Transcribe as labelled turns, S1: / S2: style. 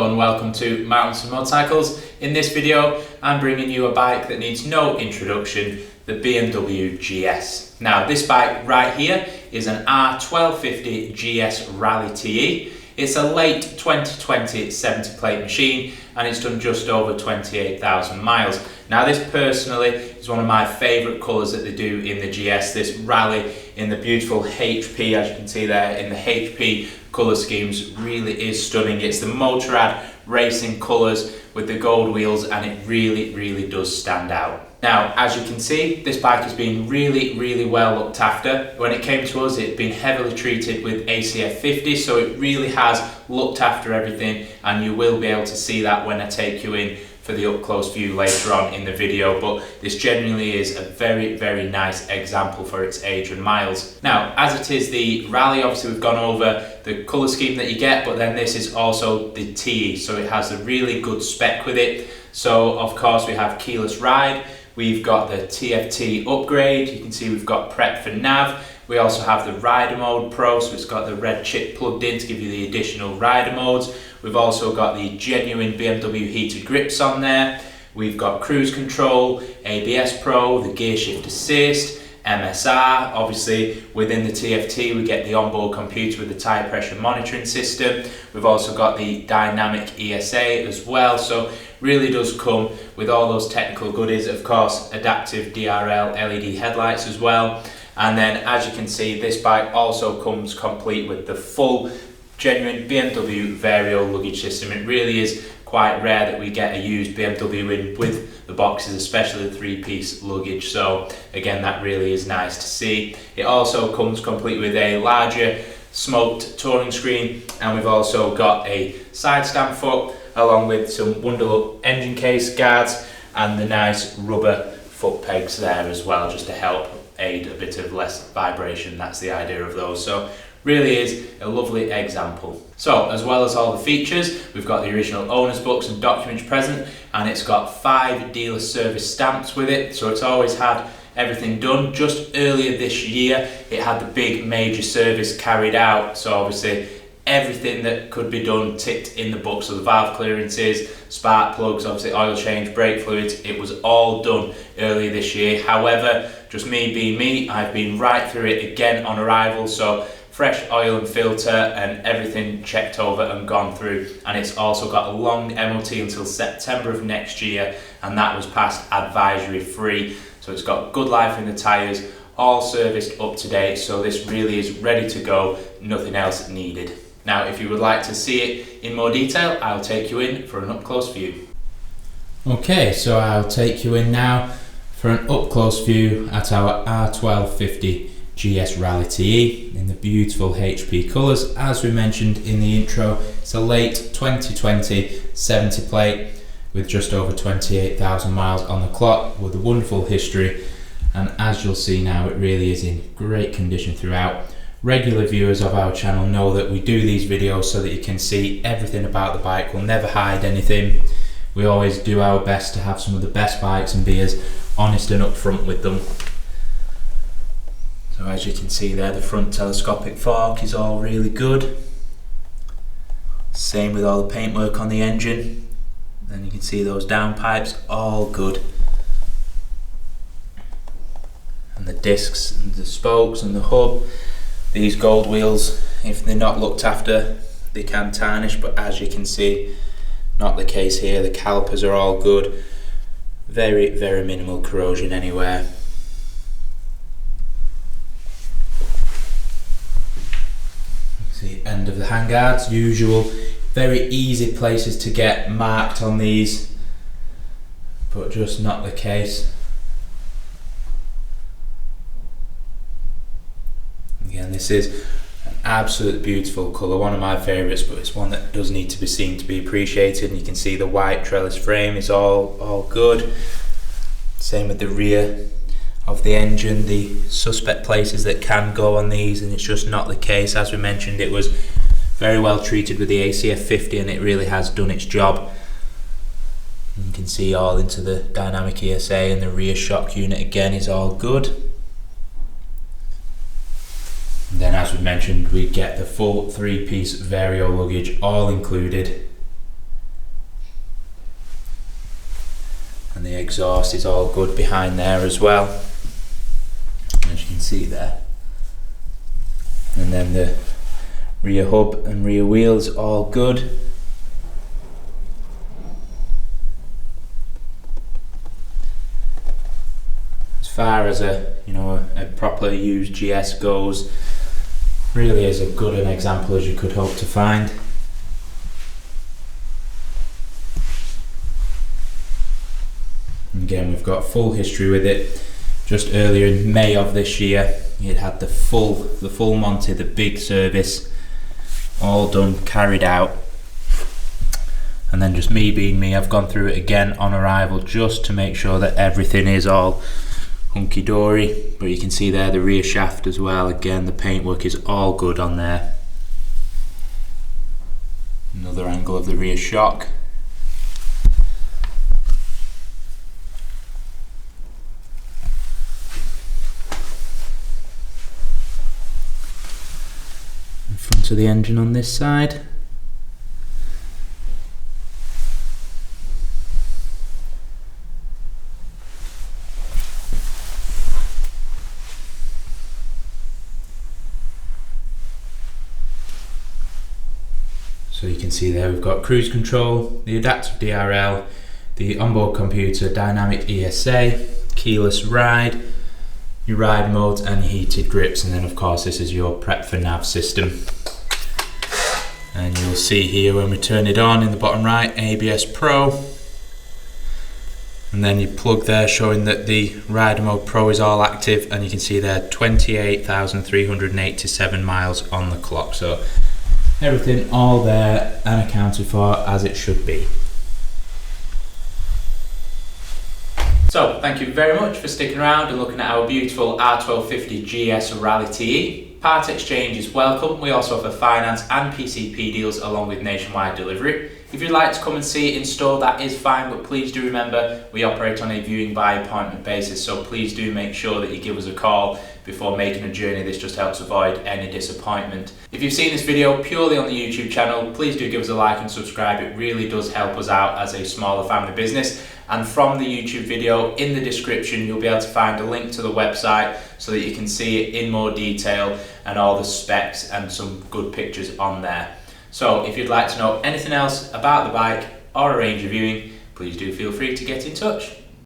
S1: Hello and welcome to Mountain Motorcycles. In this video I'm bringing you a bike that needs no introduction, the BMW GS. Now this bike right here is an R1250 GS Rallye TE. It's a late 2020 70 plate machine and it's done just over 28,000 miles. Now this personally is one of my favourite colours that they do in the GS, this Rallye in the beautiful HP, as you can see there in the HP colour schemes, really is stunning. It's the Motorrad racing colours with the gold wheels and it really does stand out. Now, as you can see, this bike has been really well looked after. When it came to us, it had been heavily treated with ACF 50, so it really has looked after everything, and you will be able to see that when I take you in for the up close view later on in the video. But this genuinely is a very nice example for its age and miles. Now, as it is the Rallye, obviously we've gone over the colour scheme that you get, but then this is also the TE, so it has a really good spec with it. So of course we have keyless ride. We've got the TFT upgrade, you can see we've got prep for nav. We also have the rider mode pro, so it's got the red chip plugged in to give you the additional rider modes. We've also got the genuine BMW heated grips on there. We've got cruise control, ABS pro, the gear shift assist, MSR. Obviously within the TFT we get the onboard computer with the tyre pressure monitoring system. We've also got the dynamic ESA as well, so really does come with all those technical goodies. Of course, adaptive DRL LED headlights as well. And then as you can see, this bike also comes complete with the full genuine BMW Vario luggage system. It really is quite rare that we get a used BMW in with the boxes, especially the three-piece luggage. So again, that really is nice to see. It also comes complete with a larger smoked touring screen, and we've also got a side stand foot along with some Wonderlook engine case guards and the nice rubber foot pegs there as well, just to help aid a bit of less vibration. That's the idea of those. So really is a lovely example. So as well as all the features, we've got the original owner's books and documents present, and it's got 5 dealer service stamps with it, so it's always had everything done. Just earlier this year it had the big major service carried out, so obviously everything that could be done ticked in the book. So the valve clearances, spark plugs, obviously oil change, brake fluids, it was all done earlier this year. However, just me being me, I've been right through it again on arrival, so fresh oil and filter and everything checked over and gone through. And it's also got a long MOT until September of next year, and that was passed advisory free. So it's got good life in the tyres, all serviced up to date, so this really is ready to go, nothing else needed. Now, if you would like to see it in more detail, I'll take you in for an up-close view. Okay, so I'll take you in now for an up-close view at our R1250 GS Rallye TE in the beautiful HP colours. As we mentioned in the intro, it's a late 2020 70 plate with just over 28,000 miles on the clock, with a wonderful history, and as you'll see now, it really is in great condition throughout. Regular viewers of our channel know that we do these videos so that you can see everything about the bike. We'll never hide anything. We always do our best to have some of the best bikes and be as honest and upfront with them. So as you can see there, the front telescopic fork is all really good. Same with all the paintwork on the engine. Then you can see those downpipes, all good. And the discs and the spokes and the hub. These gold wheels, if they're not looked after, they can tarnish, but as you can see, not the case here. The calipers are all good. Very minimal corrosion anywhere. See, end of the handguards, usual. Very easy places to get marked on these, but just not the case. Again, this is an absolute beautiful colour, one of my favourites, but it's one that does need to be seen to be appreciated. And you can see the white trellis frame is all good. Same with the rear of the engine, the suspect places that can go on these, and it's just not the case. As we mentioned, it was very well treated with the ACF 50 and it really has done its job. You can see all into the dynamic ESA, and the rear shock unit again is all good. And then, as we mentioned, we get the full 3-piece Vario luggage all included. exhaust is all good behind there as well, as you can see there. And then the rear hub and rear wheels all good. As far as a proper used GS goes, really is as good an example as you could hope to find. And again, we've got full history with it. Just earlier in May of this year, it had the full Monty, the big service, all done, carried out. And then just me being me, I've gone through it again on arrival just to make sure that everything is all hunky-dory. But you can see there the rear shaft as well. Again, the paintwork is all good on there. Another angle of the rear shock. In front of the engine on this side. So you can see there we've got cruise control, the adaptive DRL, the onboard computer, dynamic ESA, keyless ride, your ride modes and your heated grips, and then of course this is your prep for nav system. And you'll see here when we turn it on in the bottom right, ABS Pro, and then you plug there showing that the rider mode Pro is all active, and you can see there 28,387 miles on the clock. So everything all there and accounted for as it should be. So thank you very much for sticking around and looking at our beautiful R1250 GS Rallye TE. Part exchange is welcome. We also offer finance and PCP deals along with nationwide delivery. If you'd like to come and see it in store, that is fine, but please do remember we operate on a viewing by appointment basis, so please do make sure that you give us a call before making a journey. This just helps avoid any disappointment. If you've seen this video purely on the YouTube channel, please do give us a like and subscribe. It really does help us out as a smaller family business. And from the YouTube video, in the description, you'll be able to find a link to the website so that you can see it in more detail and all the specs and some good pictures on there. So if you'd like to know anything else about the bike or arrange a viewing, please do feel free to get in touch.